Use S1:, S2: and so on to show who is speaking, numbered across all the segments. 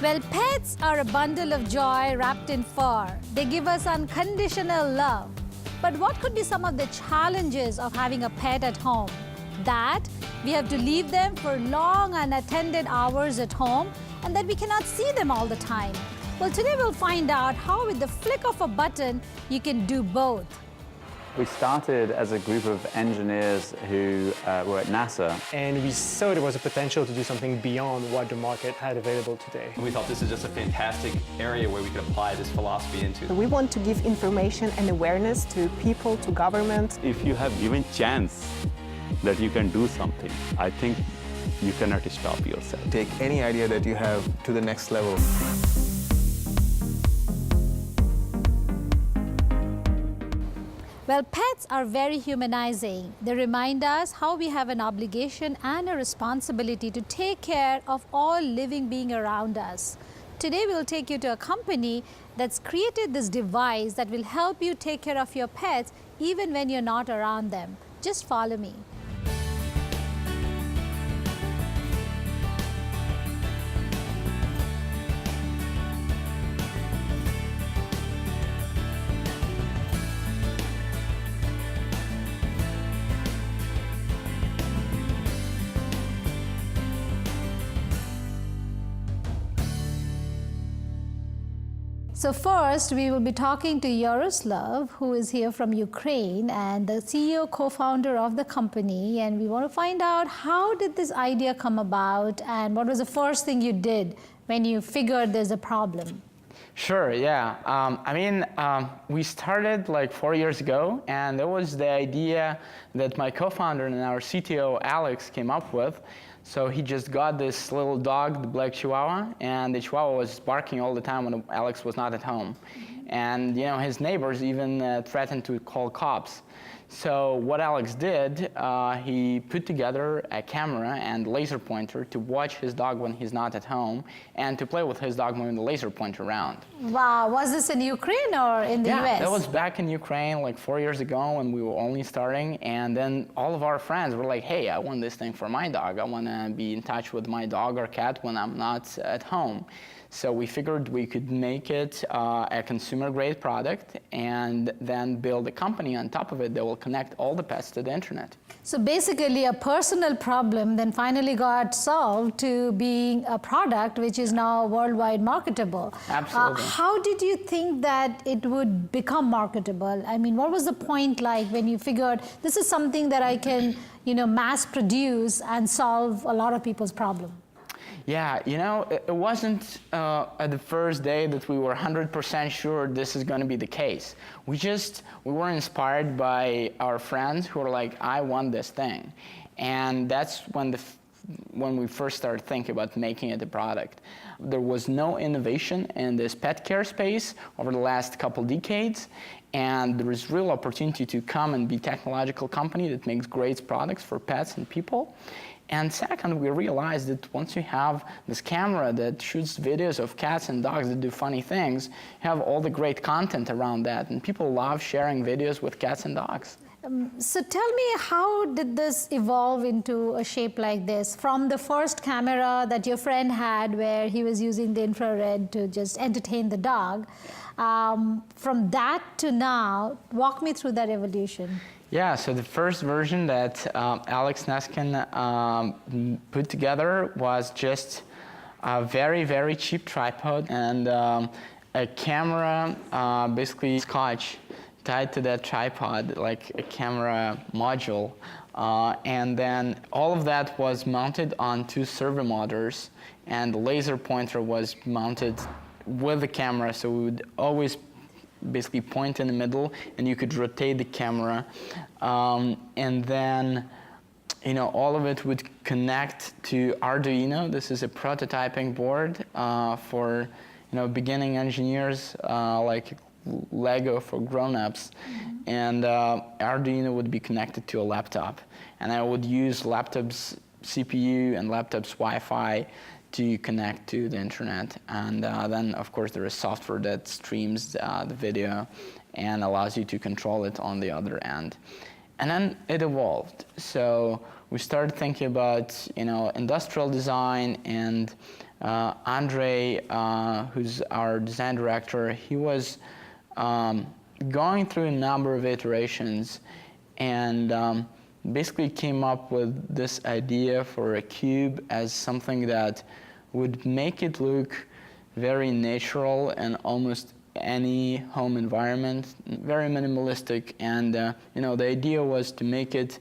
S1: Well, pets are a bundle of joy wrapped in fur. They give us unconditional love. But what could be some of the challenges of having a pet at home? That we have to leave them for long unattended hours at home and that we cannot see them all the time. Well, today we'll find out how with the flick of a button, you can do both.
S2: We started as a group of engineers who were at NASA.
S3: And we saw there was a potential to do something beyond what the market had available today.
S4: We thought this is just a fantastic area where we could apply this philosophy into.
S5: We want to give information and awareness to people, to government.
S6: If you have given chance that you can do something, I think you cannot stop yourself.
S7: Take any idea that you have to the next level.
S1: Well, pets are very humanizing. They remind us how we have an obligation and a responsibility to take care of all living beings around us. Today, we'll take you to a company that's created this device that will help you take care of your pets even when you're not around them. Just follow me. So first, we will be talking to Yaroslav, who is here from Ukraine and the CEO, co-founder of the company. And we want to find out how did this idea come about and what was the first thing you did when you figured there's a problem?
S8: Sure, yeah. We started like 4 years ago, and there was the idea that my co-founder and our CTO, Alex, came up with. So he just got this little dog, the black Chihuahua, and the Chihuahua was barking all the time when Alex was not at home. And his neighbors even threatened to call cops. So what Alex did, he put together a camera and laser pointer to watch his dog when he's not at home and to play with his dog moving the laser pointer around.
S1: Wow, was this in Ukraine or in the US?
S8: Yeah, that was back in Ukraine like 4 years ago when we were only starting. And then all of our friends were like, hey, I want this thing for my dog. I want to be in touch with my dog or cat when I'm not at home. So we figured we could make it a consumer-grade product and then build a company on top of it that will connect all the pets to the internet.
S1: So basically a personal problem then finally got solved to being a product which is now worldwide marketable.
S8: Absolutely.
S1: How did you think that it would become marketable? I mean, what was the point like when you figured this is something that I can, mass produce and solve a lot of people's problem?
S8: Yeah, it wasn't at the first day that we were 100% sure this is going to be the case. We were inspired by our friends who were like, I want this thing. And that's when we first started thinking about making it a product. There was no innovation in this pet care space over the last couple decades. And there is real opportunity to come and be a technological company that makes great products for pets and people. And second, we realized that once you have this camera that shoots videos of cats and dogs that do funny things, you have all the great content around that. And people love sharing videos with cats and dogs.
S1: So tell me, how did this evolve into a shape like this? From the first camera that your friend had where he was using the infrared to just entertain the dog, from that to now, walk me through that evolution.
S8: Yeah, so the first version that Alex Neskin put together was just a very, very cheap tripod and a camera, basically scotch tied to that tripod, like a camera module. And then all of that was mounted on 2 servo motors, and the laser pointer was mounted with the camera, so we would always basically point in the middle, and you could rotate the camera. And then, all of it would connect to Arduino. This is a prototyping board for, beginning engineers, like Lego for grown-ups. And Arduino would be connected to a laptop. And I would use laptop's CPU and laptop's Wi-Fi to connect to the internet. And then, of course, there is software that streams the video and allows you to control it on the other end. And then it evolved. So we started thinking about, industrial design and Andre, who's our design director, he was going through a number of iterations and basically came up with this idea for a cube as something that would make it look very natural and almost any home environment, very minimalistic. And the idea was to make it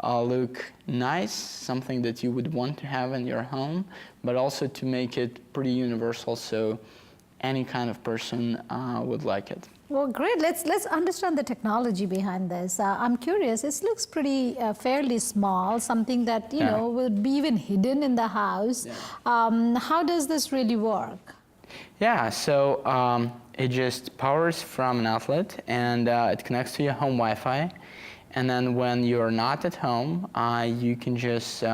S8: look nice, something that you would want to have in your home, but also to make it pretty universal so any kind of person would like it.
S1: Well, great. Let's understand the technology behind this. I'm curious. This looks pretty fairly small, something that will be even hidden in the house. Yeah. How does this really work?
S8: Yeah. So it just powers from an outlet, and it connects to your home Wi-Fi. And then when you're not at home, you can just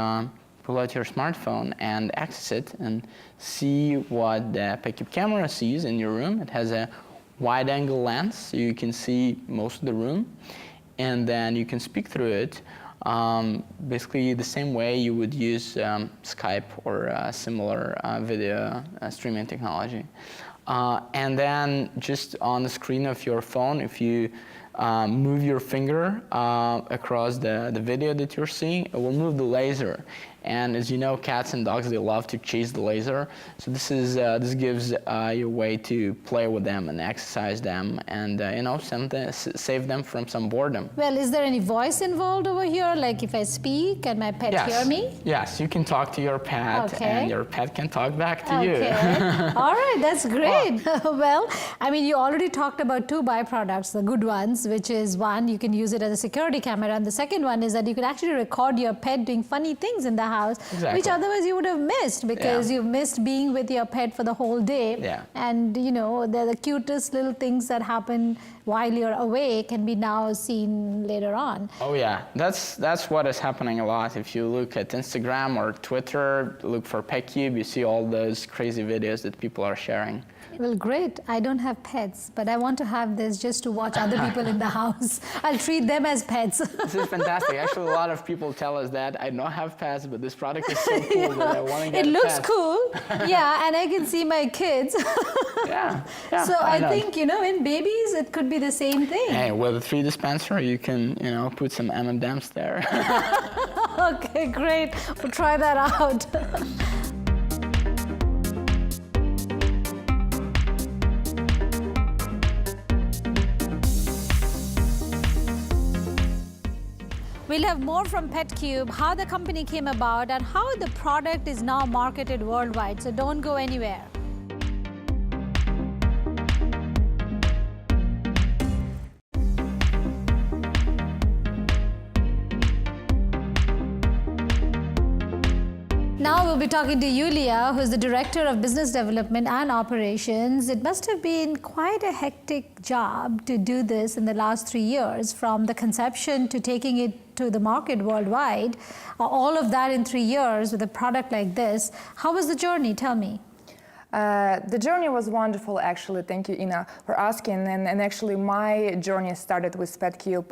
S8: pull out your smartphone and access it and see what the PetCube camera sees in your room. It has a wide-angle lens, so you can see most of the room, and then you can speak through it basically the same way you would use Skype or similar video streaming technology. And then just on the screen of your phone, if you move your finger across the video that you're seeing, it will move the laser. And as you know, cats and dogs, they love to chase the laser. So this gives you a way to play with them and exercise them and save them from some boredom.
S1: Well, is there any voice involved over here? Like if I speak, can my pet hear me?
S8: Yes, you can talk to your pet and your pet can talk back to you.
S1: All right, that's great. Well, I mean, you already talked about two byproducts, the good ones, which is one, you can use it as a security camera, and the second one is that you can actually record your pet doing funny things in the house.
S8: Exactly.
S1: Which otherwise you would have missed because you've missed being with your pet for the whole day.
S8: Yeah.
S1: And they're the cutest little things that happen while you're away can be now seen later on.
S8: Oh yeah, that's what is happening a lot. If you look at Instagram or Twitter, look for PetCube, you see all those crazy videos that people are sharing.
S1: Well, great. I don't have pets, but I want to have this just to watch other people in the house. I'll treat them as pets.
S8: This is fantastic. Actually, a lot of people tell us that. I don't have pets, but this product is so cool that I want to get
S1: It looks
S8: pet.
S1: cool. Yeah, and I can see my kids.
S8: Yeah.
S1: So I think, in babies, it could be the same thing.
S8: Hey, with a 3 dispenser, you can, put some M&Ms there.
S1: Okay, great. We'll try that out. We'll have more from PetCube, how the company came about, and how the product is now marketed worldwide. So don't go anywhere. Now we'll be talking to Yulia, who's the Director of Business Development and Operations. It must have been quite a hectic job to do this in the last 3 years, from the conception to taking it to the market worldwide. All of that in 3 years with a product like this. How was the journey? Tell me.
S9: The journey was wonderful, actually. Thank you, Ina, for asking. And actually, my journey started with PetCube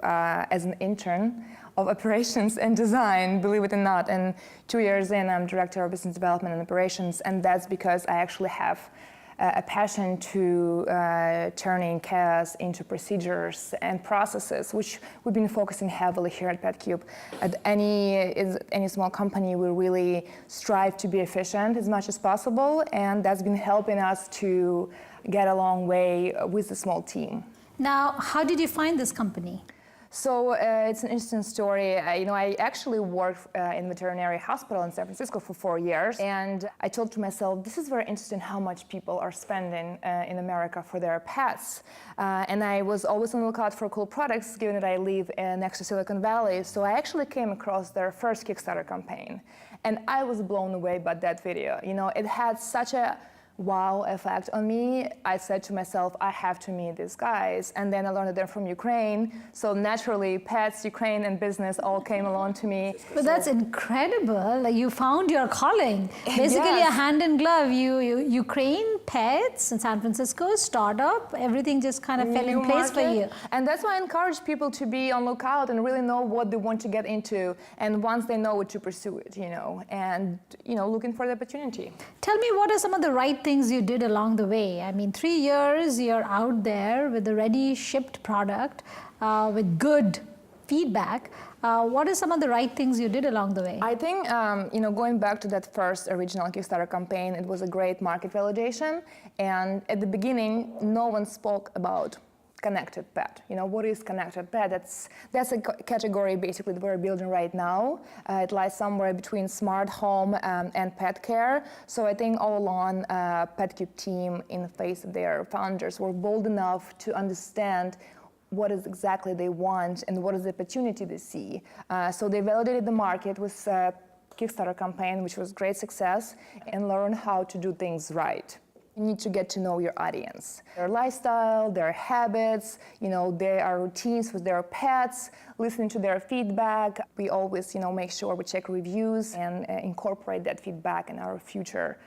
S9: as an intern of operations and design, believe it or not. And 2 years in, I'm Director of Business Development and Operations, and that's because I actually have a passion to turning chaos into procedures and processes, which we've been focusing heavily here at PetCube. At any small company, we really strive to be efficient as much as possible, and that's been helping us to get a long way with a small team.
S1: Now, how did you find this company?
S9: So it's an interesting story. I actually worked in a veterinary hospital in San Francisco for 4 years, and I told to myself, this is very interesting how much people are spending in America for their pets. And I was always on the lookout for cool products, given that I live next to Silicon Valley. So I actually came across their first Kickstarter campaign, and I was blown away by that video. It had such a wow effect on me. I said to myself, I have to meet these guys. And then I learned that they're from Ukraine. So naturally, pets, Ukraine, and business all came along to me.
S1: But that's incredible. Like you found your calling. Basically,
S9: Yes.
S1: a hand in glove. Ukraine, pets in San Francisco, startup, everything just kind of fell in
S9: New
S1: place for
S9: market.
S1: you.
S9: And that's why I encourage people to be on lookout and really know what they want to get into. And once they know it, to pursue it, and, looking for the opportunity.
S1: Tell me, what are some of the right things you did along the way? I mean, 3 years, you're out there with a ready shipped product with good feedback. What are some of the right things you did along the way?
S9: I think, going back to that first original Kickstarter campaign, it was a great market validation. And at the beginning, no one spoke about connected pet. What is connected pet? That's a category basically that we're building right now. It lies somewhere between smart home and pet care. So I think all along, PetCube team, in the face of their founders, were bold enough to understand what is exactly they want and what is the opportunity they see. So they validated the market with a Kickstarter campaign, which was great success, and learned how to do things right. You need to get to know your audience, their lifestyle, their habits, their routines with their pets, listening to their feedback. We always, make sure we check reviews and incorporate that feedback in our future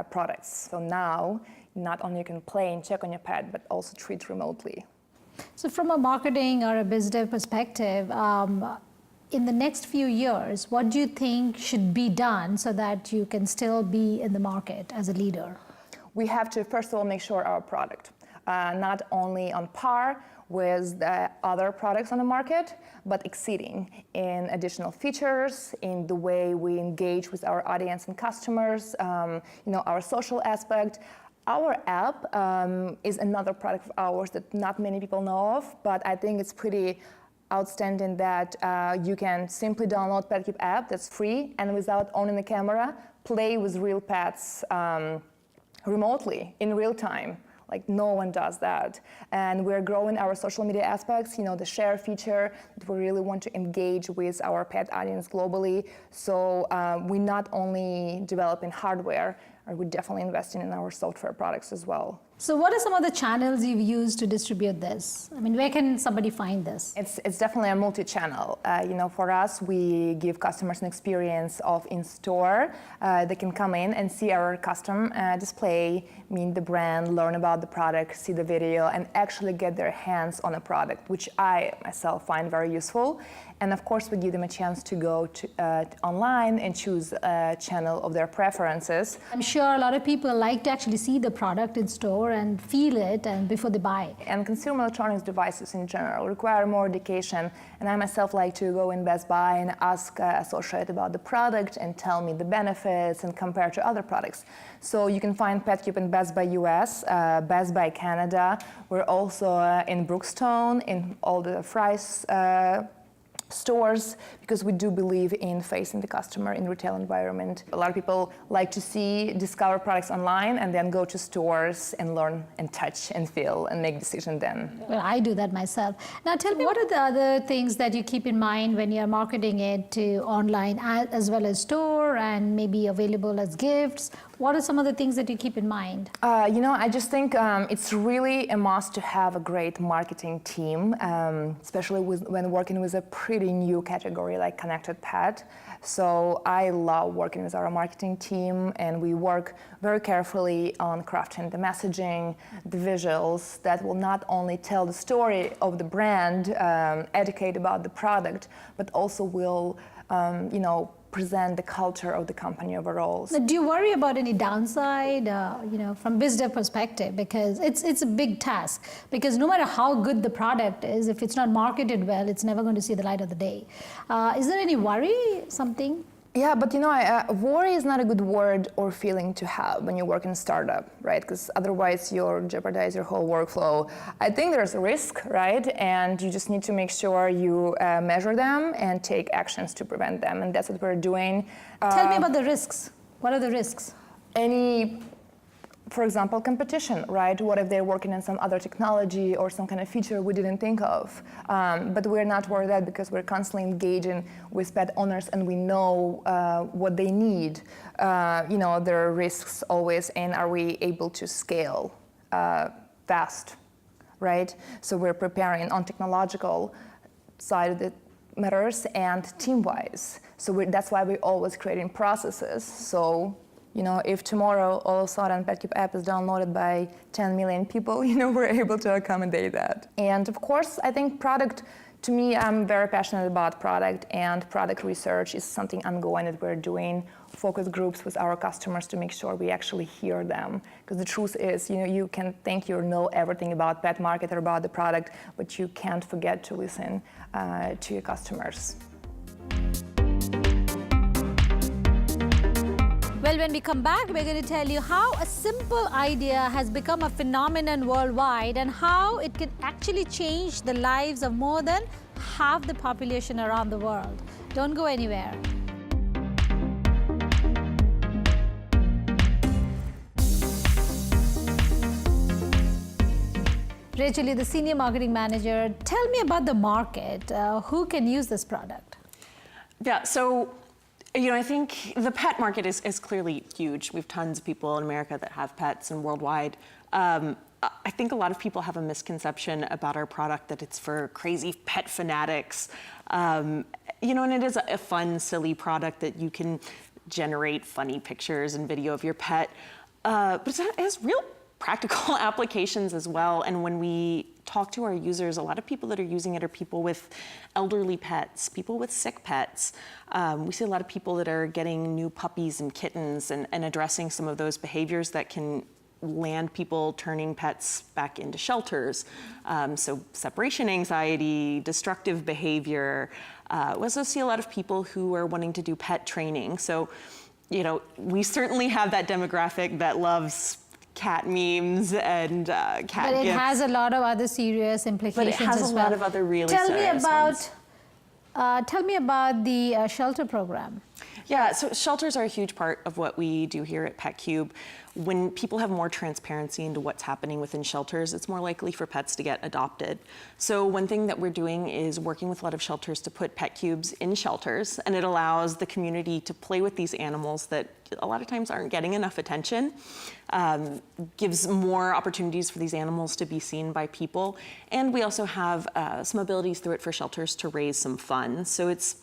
S9: products. So now, not only you can play and check on your pet, but also treat remotely.
S1: So from a marketing or a biz dev perspective, in the next few years, what do you think should be done so that you can still be in the market as a leader?
S9: We have to, first of all, make sure our product, not only on par with the other products on the market, but exceeding in additional features, in the way we engage with our audience and customers, our social aspect. Our app is another product of ours that not many people know of, but I think it's pretty outstanding that you can simply download PetCube app that's free and without owning the camera, play with real pets remotely, in real time. Like no one does that. And we're growing our social media aspects, the share feature, that we really want to engage with our pet audience globally. So we not only developing hardware, we're definitely investing in our software products as well.
S1: So what are some of the channels you've used to distribute this? I mean, where can somebody find this?
S9: It's definitely a multi-channel. For us, we give customers an experience of in-store. They can come in and see our custom display, meet the brand, learn about the product, see the video, and actually get their hands on a product, which I myself find very useful. And of course, we give them a chance to go online and choose a channel of their preferences.
S1: I'm sure a lot of people like to actually see the product in store and feel it and before they buy.
S9: And consumer electronics devices in general require more education. And I myself like to go in Best Buy and ask associate about the product and tell me the benefits and compare to other products. So you can find PetCube in Best Buy US, Best Buy Canada. We're also in Brookstone, in all the Fry's stores, because we do believe in facing the customer in retail environment. A lot of people like to discover products online and then go to stores and learn and touch and feel and make decisions then.
S1: Well, I do that myself. Now tell me, what are the other things that you keep in mind when you're marketing it to online as well as store and maybe available as gifts? What are some of the things that you keep in mind?
S9: I just think it's really a must to have a great marketing team, especially when working with a pretty new category like connected pet. So I love working with our marketing team, and we work very carefully on crafting the messaging, the visuals that will not only tell the story of the brand, educate about the product, but also will, present the culture of the company overall.
S1: Now, do you worry about any downside, from biz dev perspective? Because it's a big task. Because no matter how good the product is, if it's not marketed well, it's never going to see the light of the day. Is there any worry, something?
S9: Yeah, but worry is not a good word or feeling to have when you work in a startup, right? Because otherwise you'll jeopardize your whole workflow. I think there's a risk, right? And you just need to make sure you measure them and take actions to prevent them. And that's what we're doing.
S1: Tell me about the risks. What are the risks?
S9: for example, competition, right? What if they're working on some other technology or some kind of feature we didn't think of? But we're not worried that because we're constantly engaging with pet owners and we know what they need. There are risks always, and are we able to scale fast, right? So we're preparing on technological side of the matters and team-wise. So that's why we're always creating processes. So if tomorrow all of a sudden PetCube app is downloaded by 10 million people, we're able to accommodate that. And of course, I think product, to me, I'm very passionate about product, and product research is something ongoing that we're doing, focus groups with our customers to make sure we actually hear them. Because the truth is, you can think you know everything about pet market or about the product, but you can't forget to listen to your customers.
S1: Well, when we come back, we're going to tell you how a simple idea has become a phenomenon worldwide and how it can actually change the lives of more than half the population around the world. Don't go anywhere. Rachel, you're the Senior Marketing Manager. Tell me about the market. Who can use this product?
S10: Yeah, so I think the pet market is clearly huge. We have tons of people in America that have pets and worldwide. I think a lot of people have a misconception about our product that it's for crazy pet fanatics. And it is a fun, silly product that you can generate funny pictures and video of your pet. But it has real practical applications as well. And when we talk to our users, a lot of people that are using it are people with elderly pets, people with sick pets. We see a lot of people that are getting new puppies and kittens and addressing some of those behaviors that can land people turning pets back into shelters. So separation anxiety, destructive behavior. We also see a lot of people who are wanting to do pet training. So, we certainly have that demographic that loves cat memes and cat
S1: But it
S10: gifts.
S1: has a lot of other serious implications
S10: But it has
S1: as
S10: a
S1: well.
S10: lot of other really
S1: Tell
S10: serious ones.
S1: Tell me about the shelter program.
S10: Yeah, so shelters are a huge part of what we do here at PetCube. When people have more transparency into what's happening within shelters, it's more likely for pets to get adopted. So one thing that we're doing is working with a lot of shelters to put pet cubes in shelters, and it allows the community to play with these animals that a lot of times aren't getting enough attention. Gives more opportunities for these animals to be seen by people. And we also have some abilities through it for shelters to raise some funds. So it's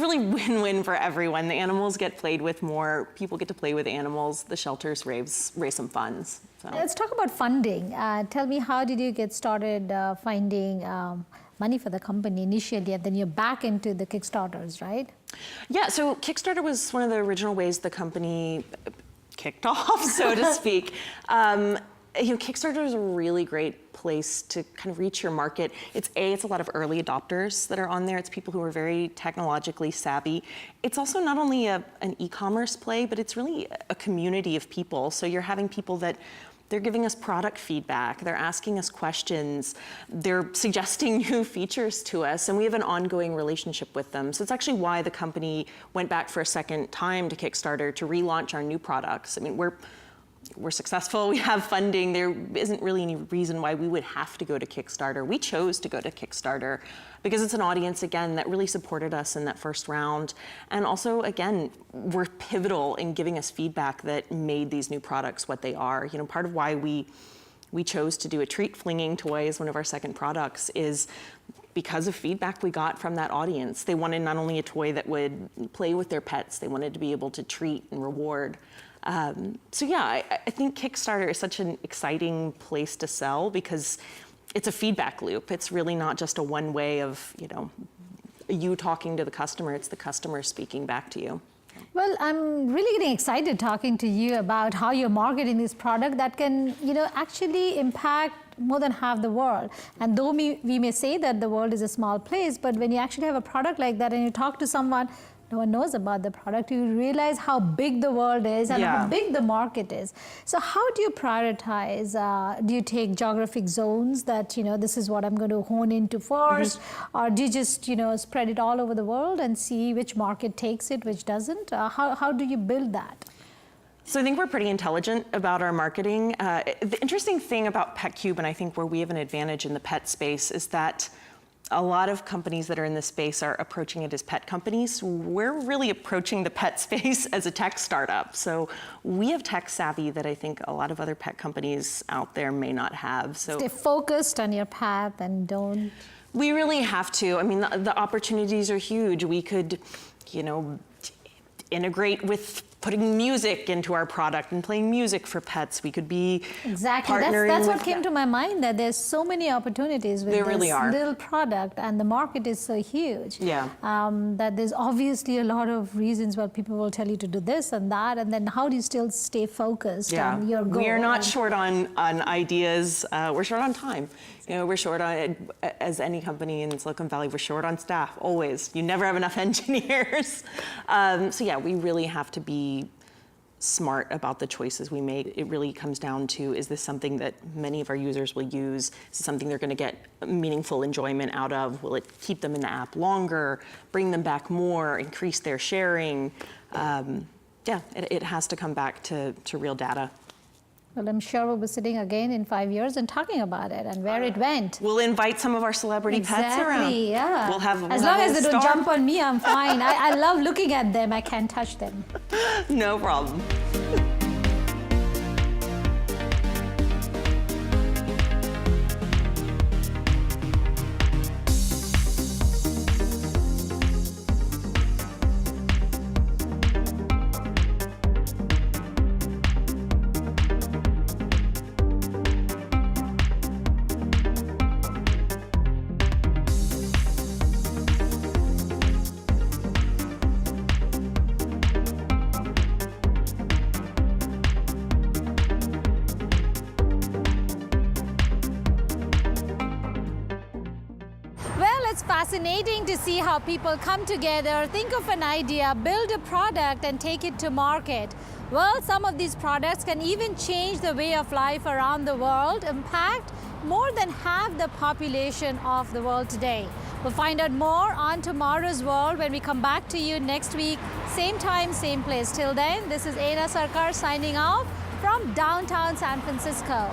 S10: really win-win for everyone. The animals get played with more, people get to play with animals, the shelters raise some funds. So.
S1: Let's talk about funding. Tell me, how did you get started finding money for the company initially, and then you're back into the Kickstarters, right?
S10: Yeah, so Kickstarter was one of the original ways the company kicked off, so to speak. Kickstarter is a really great place to kind of reach your market. It's a lot of early adopters that are on there. It's people who are very technologically savvy. It's also not only an e-commerce play, but it's really a community of people. So you're having people that they're giving us product feedback, they're asking us questions, they're suggesting new features to us, and we have an ongoing relationship with them. So it's actually why the company went back for a second time to Kickstarter to relaunch our new products. I mean, we're successful, we have funding, there isn't really any reason why we would have to go to Kickstarter. We chose to go to Kickstarter because it's an audience, again, that really supported us in that first round. And also, again, were pivotal in giving us feedback that made these new products what they are. Part of why we chose to do a treat flinging toy as one of our second products is because of feedback we got from that audience. They wanted not only a toy that would play with their pets, they wanted to be able to treat and reward. So yeah, I think Kickstarter is such an exciting place to sell because it's a feedback loop. It's really not just a one way of, you talking to the customer, it's the customer speaking back to you.
S1: Well, I'm really getting excited talking to you about how you're marketing this product that can, actually impact more than half the world. And though we may say that the world is a small place, but when you actually have a product like that and you talk to someone, no one knows about the product, you realize how big the world is and how big the market is. So how do you prioritize? Do you take geographic zones that, this is what I'm going to hone into first? Or do you just, spread it all over the world and see which market takes it, which doesn't? How do you build that?
S10: So I think we're pretty intelligent about our marketing. The interesting thing about PetCube, and I think where we have an advantage in the pet space, is that a lot of companies that are in this space are approaching it as pet companies. We're really approaching the pet space as a tech startup. So we have tech savvy that I think a lot of other pet companies out there may not have. So
S1: Stay focused on your path and don't.
S10: we really have to. I mean, the opportunities are huge. We could, you know, integrate with putting music into our product and playing music for pets. We could be
S1: Exactly.
S10: partnering
S1: That's what
S10: with-
S1: came to my mind, that there's so many opportunities with
S10: There
S1: this
S10: really are.
S1: little product, and the market is so huge.
S10: Yeah.
S1: That there's obviously a lot of reasons why people will tell you to do this and that, and then how do you still stay focused on your goal?
S10: We are not
S1: And-
S10: short on ideas. We're short on time. You know, we're short on, as any company in Silicon Valley, we're short on staff, always. You never have enough engineers. So yeah, we really have to be smart about the choices we make. It really comes down to, is this something that many of our users will use? Is it something they're going to get meaningful enjoyment out of? Will it keep them in the app longer, bring them back more, increase their sharing? Yeah, it has to come back to real data.
S1: Well, I'm sure we'll be sitting again in 5 years and talking about it and where it went.
S10: We'll invite some of our celebrity pets around.
S1: Exactly, yeah.
S10: We'll have
S1: as long as they don't jump on me, I'm fine. I love looking at them. I can't touch them.
S10: No problem.
S1: Well, it's fascinating to see how people come together, think of an idea, build a product, and take it to market. Well, some of these products can even change the way of life around the world, impact more than half the population of the world today. We'll find out more on Tomorrow's World when we come back to you next week, same time, same place. Till then, this is Aina Sarkar signing off from downtown San Francisco.